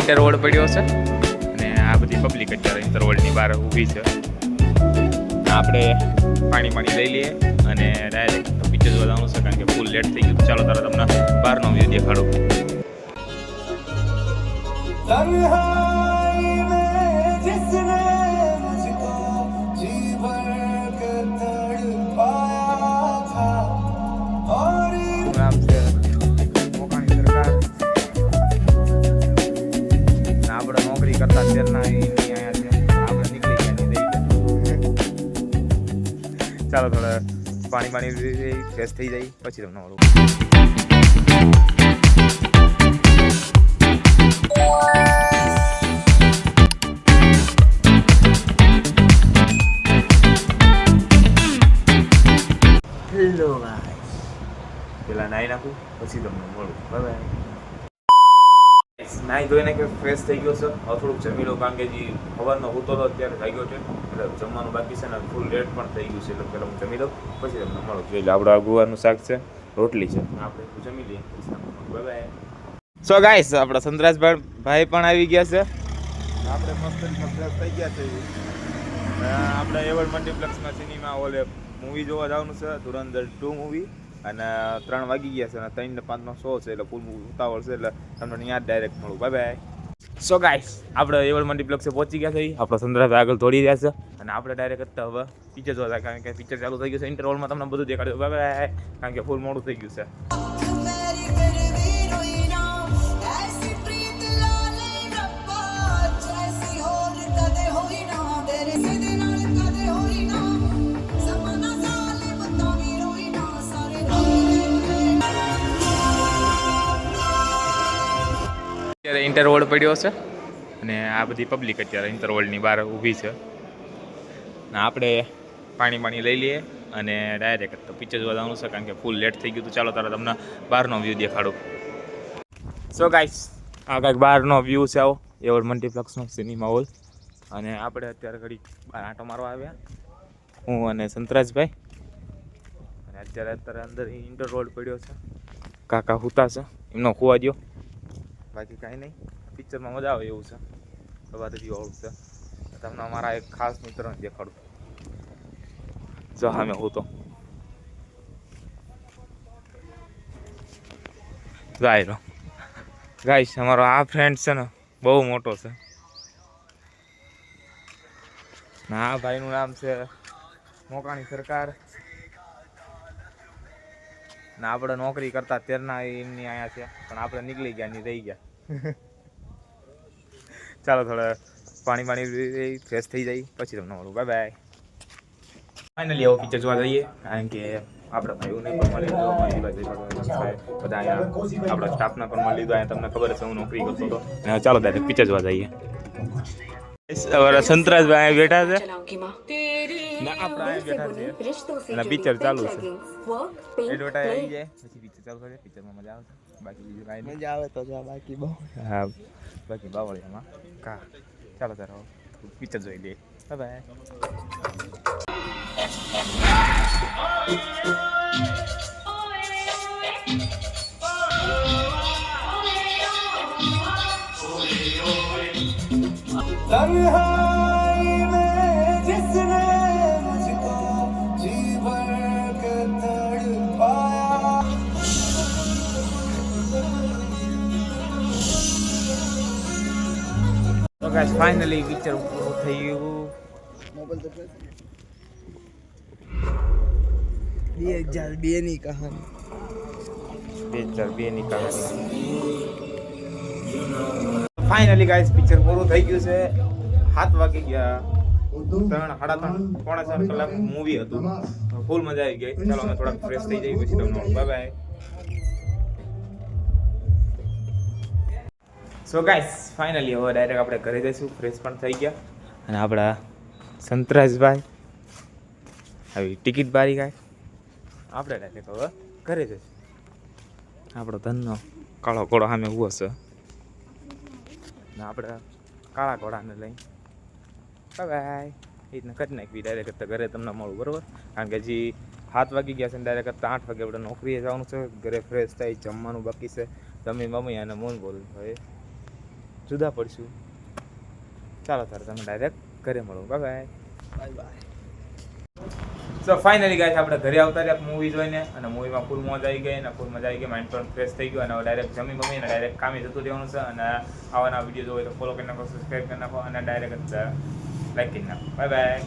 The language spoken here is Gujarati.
ઇન્ટરવોર્ડ પડ્યો છે અને આ બધી પબ્લિક અત્યારે ઇન્ટરવોર્ડની બહાર ઊભી છે. આપણે પાણી લઈ લઈએ અને ડાયરેક્ટ પિક્ચર જોવાનું છે કારણ કે ફૂલ લેટ થઈ ગયું. ચાલો તારે તમને બહારનો વ્યૂ દેખાડો. આપણે નોકરી કરતા ત્યારના અહીંયા છે, આપણે નીકળી ગયા નહીં. ચાલો થોડા પાણી ફ્રેશ થઈ જાય પછી તમને મળું. હેલો ગાઈસ, પેલા નાઈ નાખું પછી તમને મળું. બાય. નાઈ ધોઈને કે ફ્રેશ થઈ ગયો છે. હવે થોડુંક જમી લો કારણ કે જે સવારનો હોતો હતો અત્યારે થઈ ગયો છે એટલે જમવાનું બાકી છે ને ફૂલ લેટ પણ થઈ ગયું છે એટલે પહેલાં હું જમી લઉં પછી તમને મળું. એટલે આપણે ગુવારનું શાક છે, રોટલી છે, આપણે જમી લઈએ. બાય. સો ગાઈસ, આપણા સંતરાજભાઈ પણ આવી ગયા છે. આપણે મસ્ત ફ્રેશ થઈ ગયા છે. આપણે એવર્ડ મલ્ટીપ્લેક્સમાં સિનેમા ઓલે મૂવી જોવા જવાનું છે, ધુરંધર 2 મૂવી. અને 3 વાગી ગયા છે અને 3 ને 5 નો શો છે એટલે ફૂલ ઉતાવળ છે એટલે તમને ત્યાં ડાયરેક્ટ મળું. બાય. સો ગાઈસ, આપણે એવર્ડ મલ્ટીપ્લેક્સે પહોંચી ગયા છે. આપણો સંતરાજભાઈ આગળ દોડી રહ્યા છે અને આપણે ડાયરેક્ટ હવે પિક્ચર જોવા કારણ કે પિક્ચર ચાલુ થઈ ગયું છે. ઇન્ટરવલમાં તમને બધું દેખાડ્યું. બાય કારણ કે ફૂલ મોડું થઈ ગયું છે. અત્યારે ઇન્ટરવોર્ડ પડ્યો છે અને આ બધી પબ્લિક અત્યારે ઇન્ટરવોર્ડની બહાર ઊભી છે. ને આપણે પાણી લઈ લઈએ અને ડાયરેક્ટ પિક્ચર જોવા જવાનું છે કારણ કે ફૂલ લેટ થઈ ગયું. તો ચાલો તારે તમને બહારનો વ્યૂ દેખાડું. સો ગાઈસ, આ કાંઈક બહારનો વ્યૂ છે. આવો એવર્ડ મલ્ટીપ્લેક્સનો સિનેમા હોલ. અને આપણે અત્યારે ઘડી બહાર આંટો મારવા આવ્યા, હું અને સંતરાજભાઈ. અને અત્યારે અંદર ઇન્ટરવોર્ડ પડ્યો છે. કાકા હુતા છે, એમનો ખોવા દો. બાકી કાંઈ નહીં, પિક્ચરમાં મજા આવે એવું છે. સવારે વાળું છે. તમને અમારા એક ખાસ મિત્રને દેખાડું. જો હા મેં હું તો જાય ગાઈસ, અમારો આ ફ્રેન્ડ છે ને બહુ મોટો છે. ને આ ભાઈનું નામ છે મોકાણી સરકાર. ને આપણે નોકરી કરતા ત્યારના એમની અહીંયા છે પણ આપણે નીકળી ગયા નહીં, રહી ગયા. ચાલો થોડા પાણી ફ્રેશ થઈ જાય પછી તમને મળું. બાય. ફાઇનલી આવો પિક્ચર જોવા જઈએ કારણ કે આપણે ભાઈઓને પણ મળી બધા અહીંયા આપણા સ્ટાફના પણ મળી લીધું. અહીંયા તમને ખબર છે હું નોકરી કરતો હતો. ચાલો ડાયરેક્ટ પિક્ચર જોવા જઈએ. સંતરાજભાઈ બેઠા છે ને આપણે અહીંયા બેઠા છે અને પિક્ચર ચાલુ છે. એડવર્ટાઈઝ આવી જાય પછી પિક્ચર ચાલુ કરે. પિક્ચરમાં મજા આવે છે. બાકી બીજું કાંઈ મજા આવે તો બાકી બહુ હા બાકી બાવળિયામાં કા. ચાલો તારો પિક્ચર જોઈ લઈએ. બાય. તો ગાઈસ, ફાઇનલી પિક્ચર પૂરું થઈ ગયું. 2002 ની કહાની. 2002 ની કહાની. ફાઇનલી ગાઈસ, પિક્ચર પૂરું થઈ ગયું છે. 7 વાગી ગયા. 3, સાડા 3, પોણા 4 કલાક મૂવી હતું. ફૂલ મજા આવી ગઈ. ચાલો અમે થોડાક ફ્રેશ થઈ જઈએ પછી તમને બાય. સો ગાઈસ, ફાઇનલી હવે ડાયરેક્ટ આપણે ઘરે જઈશું. ફ્રેશ પણ થઈ ગયા અને આપણા સંતરાજભાઈ આવી ટિકિટ બારી ગાય. આપણે ડાયરેક્ટ હવે ઘરે જઈશું. આપણો ધનનો કાળો ઘોડો સામે ઊભો છે ને આપણે કાળા ઘોડાને લઈ બાય એ રીતના કરી નાખવી. ડાયરેક્ટ ઘરે તમને મળું બરાબર કારણ કે જે 7 વાગી ગયા છે ને ડાયરેક્ટ 8 વાગે આપણે નોકરીએ જવાનું છે. ઘરે ફ્રેશ થાય, જમવાનું બાકી છે. તમે મમ્મી અને મોન બોલું હવે જુદા પડશું. ચાલો તારે તમે ડાયરેક્ટ ઘરે મળો. Bye bye. Bye bye. So finally guys આપણે ઘરે આવતા રહ્યા મૂવી જોઈને, અને મૂવીમાં ફૂલ મોજ આવી ગઈ અને ફૂલ મજા આવી ગઈ, માઇન્ડ પણ ફ્રેશ થઈ ગયો, અને હવે ડાયરેક્ટ જમી બમીને ડાયરેક્ટ કામે જતું રહેવાનું છે. અને આવાના વિડીયો જોવો તો ફોલો કરી નાખો, સબસ્ક્રાઈબ કરી નાખો, અને ડાયરેક્ટ લાઈક કરી નાખો. Bye bye.